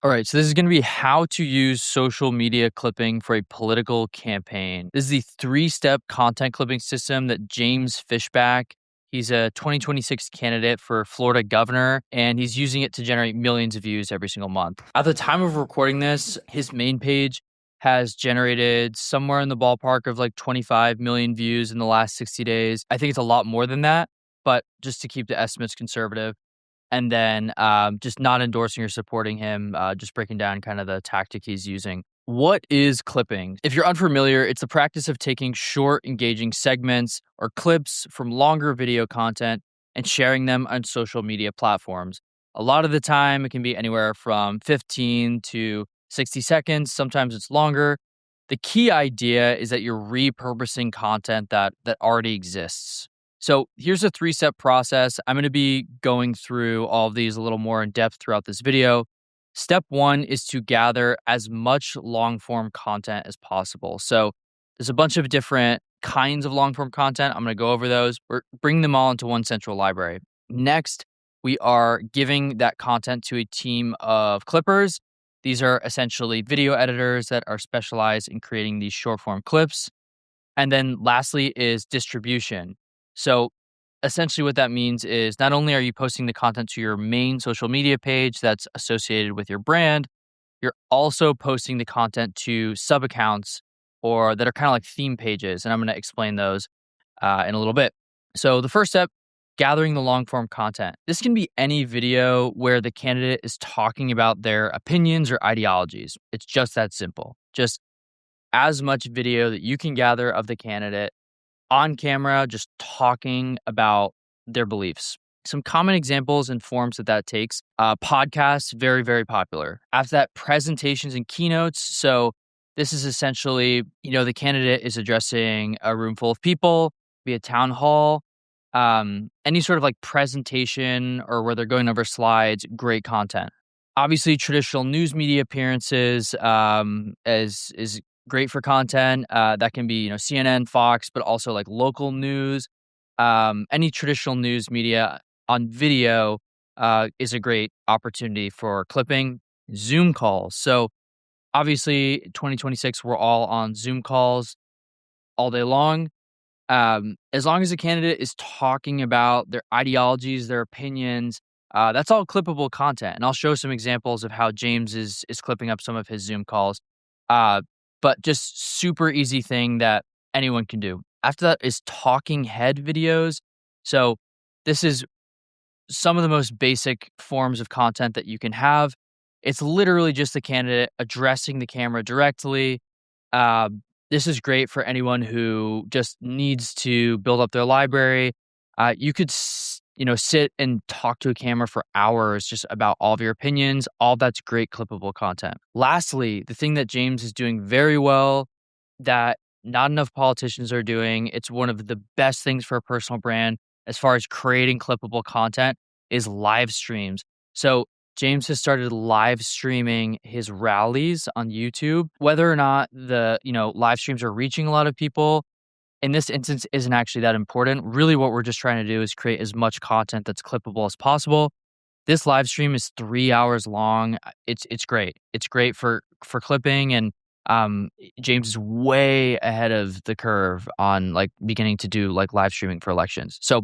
All right, so this is going to be how to use social media clipping for a political campaign. This is the three-step content clipping system that James Fishback, he's a 2026 candidate for Florida governor, and he's using it to generate millions of views every single month. At the time of recording this, his main page has generated somewhere in the ballpark of like 25 million views in the last 60 days. I think it's a lot more than that, but just to keep the estimates conservative. And then just not endorsing or supporting him, just breaking down kind of the tactic he's using. What is clipping? If you're unfamiliar, it's the practice of taking short, engaging segments or clips from longer video content and sharing them on social media platforms. A lot of the time, it can be anywhere from 15 to 60 seconds. Sometimes it's longer. The key idea is that you're repurposing content that already exists. So here's a three-step process. I'm going to be going through all of these a little more in depth throughout this video. Step one is to gather as much long-form content as possible. So there's a bunch of different kinds of long-form content. I'm going to go over those. We're bringing them all into one central library. Next, we are giving that content to a team of clippers. These are essentially video editors that are specialized in creating these short-form clips. And then lastly is distribution. So essentially what that means is not only are you posting the content to your main social media page that's associated with your brand, you're also posting the content to sub accounts or that are kind of like theme pages. And I'm going to explain those in a little bit. So the first step, gathering the long form content. This can be any video where the candidate is talking about their opinions or ideologies. It's just that simple. Just as much video that you can gather of the candidate on camera, just talking about their beliefs. Some common examples and forms that takes. Podcasts, very, very popular. After that, presentations and keynotes. So this is essentially, the candidate is addressing a room full of people, be a town hall, any sort of like presentation or where they're going over slides, great content. Obviously, traditional news media appearances is great for content. That can be, CNN, Fox, but also like local news. Any traditional news media on video is a great opportunity for clipping. Zoom calls. So obviously, 2026, we're all on Zoom calls all day long. As long as the candidate is talking about their ideologies, their opinions, that's all clippable content. And I'll show some examples of how James is clipping up some of his Zoom calls. But just super easy thing that anyone can do. After that is talking head videos. So this is some of the most basic forms of content that you can have. It's literally just the candidate addressing the camera directly. This is great for anyone who just needs to build up their library. You could sit and talk to a camera for hours just about all of your opinions. All that's great clippable content. Lastly, the thing that James is doing very well that not enough politicians are doing, it's one of the best things for a personal brand as far as creating clippable content is live streams. So James has started live streaming his rallies on YouTube. Whether or not the, live streams are reaching a lot of people, in this instance isn't actually that important. Really what we're just trying to do is create as much content that's clippable as possible. This live stream is 3 hours long. It's great. It's great for clipping, and James is way ahead of the curve on like beginning to do like live streaming for elections. So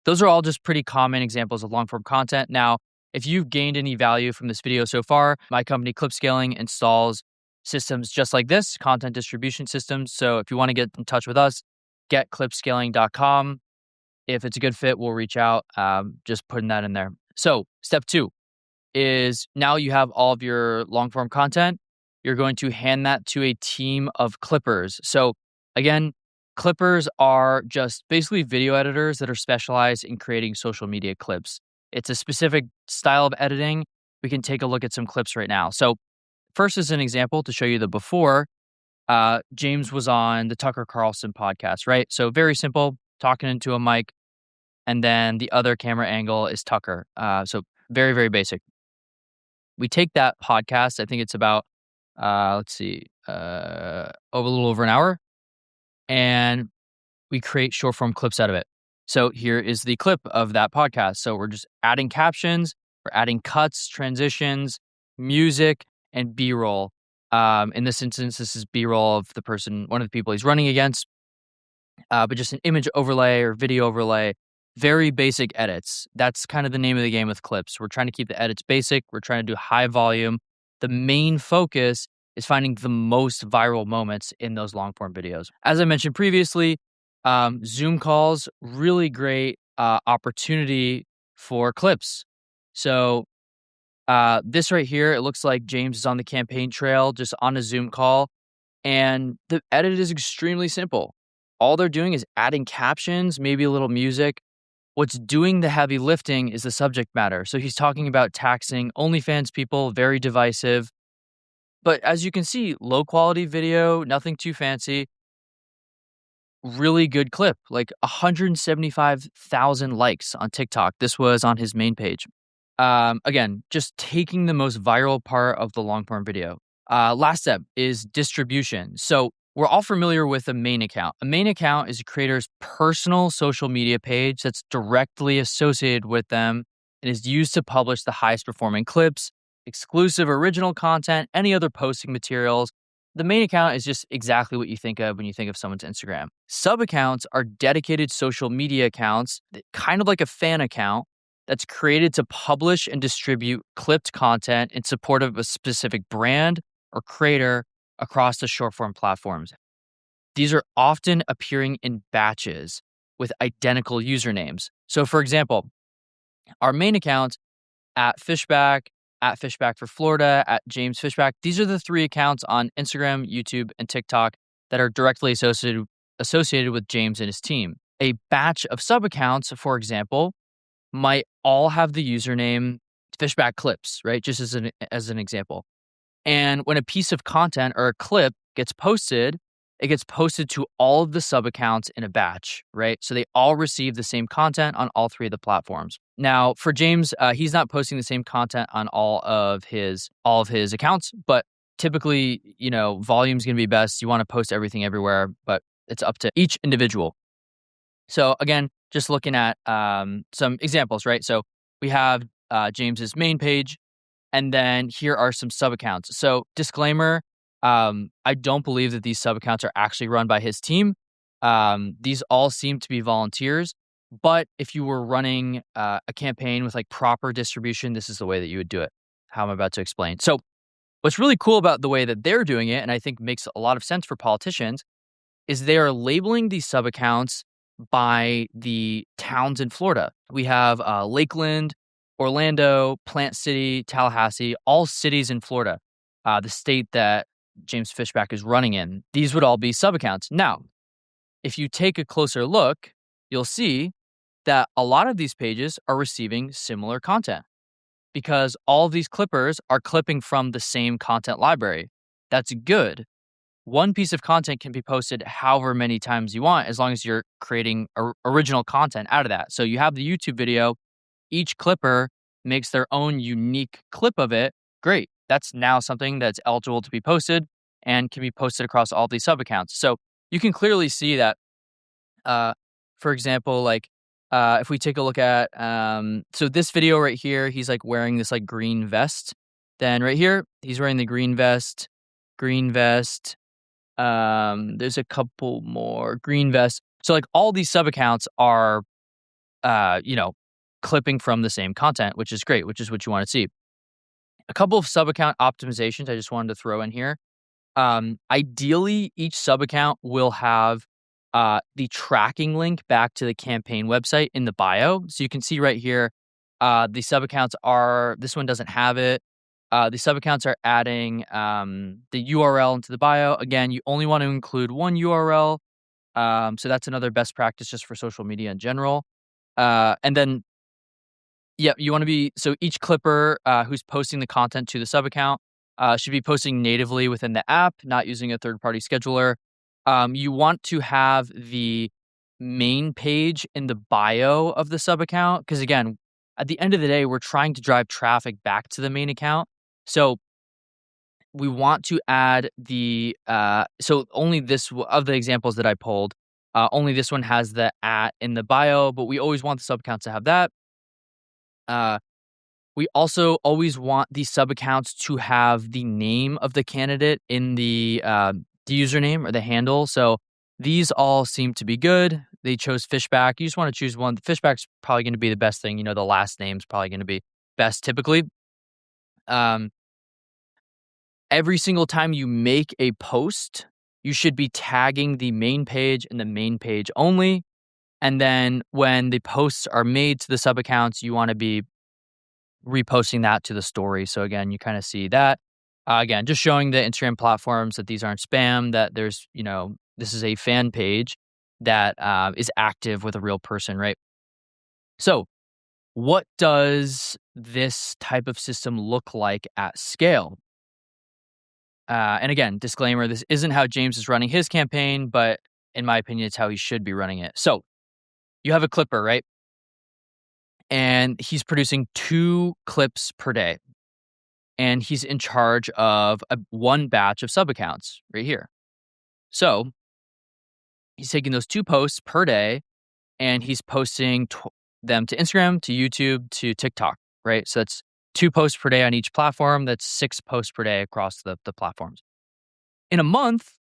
those are all just pretty common examples of long form content. Now, if you've gained any value from this video so far, my company Clipscaling installs systems just like this, content distribution systems. So if you want to get in touch with us, getclipscaling.com. If it's a good fit, we'll reach out. Just putting that in there. So step two is now you have all of your long form content. You're going to hand that to a team of clippers. So again, clippers are just basically video editors that are specialized in creating social media clips. It's a specific style of editing. We can take a look at some clips right now. So first is an example to show you the before. James was on the Tucker Carlson podcast, right? So very simple, talking into a mic. And then the other camera angle is Tucker. So very, very basic. We take that podcast. I think it's about, a little over an hour. And we create short form clips out of it. So here is the clip of that podcast. So we're just adding captions, we're adding cuts, transitions, music, and B-roll. In this instance, this is B-roll of one of the people he's running against, but just an image overlay or video overlay. Very basic edits. That's kind of the name of the game with clips. We're trying to keep the edits basic. We're trying to do high volume. The main focus is finding the most viral moments in those long form videos. As I mentioned previously, Zoom calls, really great opportunity for clips. So this right here, it looks like James is on the campaign trail, just on a Zoom call, and the edit is extremely simple. All they're doing is adding captions, maybe a little music. What's doing the heavy lifting is the subject matter. So he's talking about taxing OnlyFans people, very divisive. But as you can see, low quality video, nothing too fancy. Really good clip, like 175,000 likes on TikTok. This was on his main page. Again, just taking the most viral part of the long form video. Last step is distribution. So we're all familiar with a main account. A main account is a creator's personal social media page that's directly associated with them and is used to publish the highest performing clips, exclusive original content, any other posting materials. The main account is just exactly what you think of when you think of someone's Instagram. Sub accounts are dedicated social media accounts, kind of like a fan account that's created to publish and distribute clipped content in support of a specific brand or creator across the short form platforms. These are often appearing in batches with identical usernames. So, for example, our main accounts at Fishback for Florida, at James Fishback, these are the 3 accounts on Instagram, YouTube, and TikTok that are directly associated with James and his team. A batch of sub accounts, for example, might all have the username Fishback Clips, right? Just as an example. And when a piece of content or a clip gets posted, it gets posted to all of the sub accounts in a batch, right? So they all receive the same content on all 3 of the platforms. Now, for James, he's not posting the same content on all of his accounts, but typically, volume's going to be best. You want to post everything everywhere, but it's up to each individual. So again, just looking at some examples, right? So we have James's main page, and then here are some sub accounts. So disclaimer, I don't believe that these sub accounts are actually run by his team. These all seem to be volunteers, but if you were running a campaign with like proper distribution, this is the way that you would do it, how I'm about to explain. So what's really cool about the way that they're doing it, and I think makes a lot of sense for politicians, is they are labeling these sub accounts by the towns in Florida. We have Lakeland, Orlando, Plant City, Tallahassee, all cities in Florida, the state that James Fishback is running in. These would all be sub accounts. Now, if you take a closer look, you'll see that a lot of these pages are receiving similar content because all of these clippers are clipping from the same content library. That's good. One piece of content can be posted however many times you want, as long as you're creating original content out of that. So you have the YouTube video, each clipper makes their own unique clip of it. Great. That's now something that's eligible to be posted and can be posted across all these sub accounts. So you can clearly see that, for example, like if we take a look at, so this video right here, he's like wearing this like green vest. Then right here, he's wearing the green vest. There's a couple more green vests. So like all these sub accounts are, clipping from the same content, which is great, which is what you want to see. A couple of sub account optimizations I just wanted to throw in here. Ideally, each sub account will have the tracking link back to the campaign website in the bio. So you can see right here, the sub accounts this one doesn't have it. The sub accounts are adding the URL into the bio. Again, you only want to include one URL. So that's another best practice just for social media in general. And then, you want to be, so each clipper who's posting the content to the sub account should be posting natively within the app, not using a third-party scheduler. You want to have the main page in the bio of the sub account because, again, at the end of the day, we're trying to drive traffic back to the main account. So we want to add so only this, of the examples that I pulled, only this one has the @ in the bio, but we always want the sub account to have that. We also always want the sub accounts to have the name of the candidate in the username or the handle. So these all seem to be good. They chose Fishback. You just want to choose one. Fishback's probably going to be the best thing. The last name's probably going to be best typically. Um, every single time you make a post, you should be tagging the main page and the main page only. And then when the posts are made to the sub accounts, you want to be reposting that to the story. So again, you kind of see that. Again, just showing the Instagram platforms that these aren't spam, that there's, this is a fan page that is active with a real person, right? So what does this type of system look like at scale? And again, disclaimer, this isn't how James is running his campaign, but in my opinion, it's how he should be running it. So you have a clipper, right? And he's producing 2 clips per day. And he's in charge of one batch of sub accounts right here. So he's taking those 2 posts per day and he's posting them to Instagram, to YouTube, to TikTok, right? So that's 2 posts per day on each platform. That's 6 posts per day across the platforms. In a month,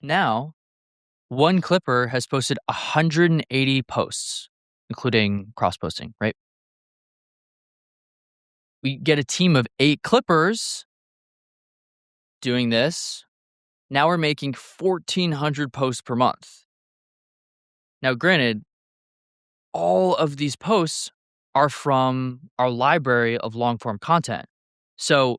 now, one clipper has posted 180 posts, including cross posting, right? We get a team of 8 clippers doing this. Now we're making 1,400 posts per month. Now, granted, all of these posts are from our library of long form content. So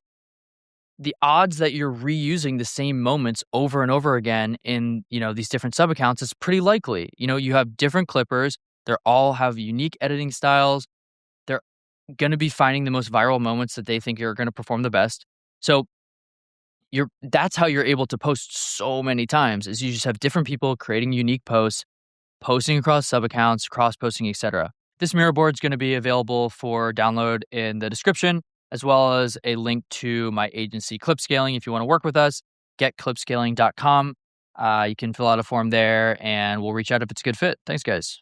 the odds that you're reusing the same moments over and over again in, these different sub accounts is pretty likely. You have different clippers. They all have unique editing styles. They're going to be finding the most viral moments that they think are going to perform the best. So that's how you're able to post so many times, is you just have different people creating unique posts, posting across sub accounts, cross posting, etc. This mirror board is going to be available for download in the description, as well as a link to my agency Clipscaling. If you want to work with us, getclipscaling.com. You can fill out a form there and we'll reach out if it's a good fit. Thanks, guys.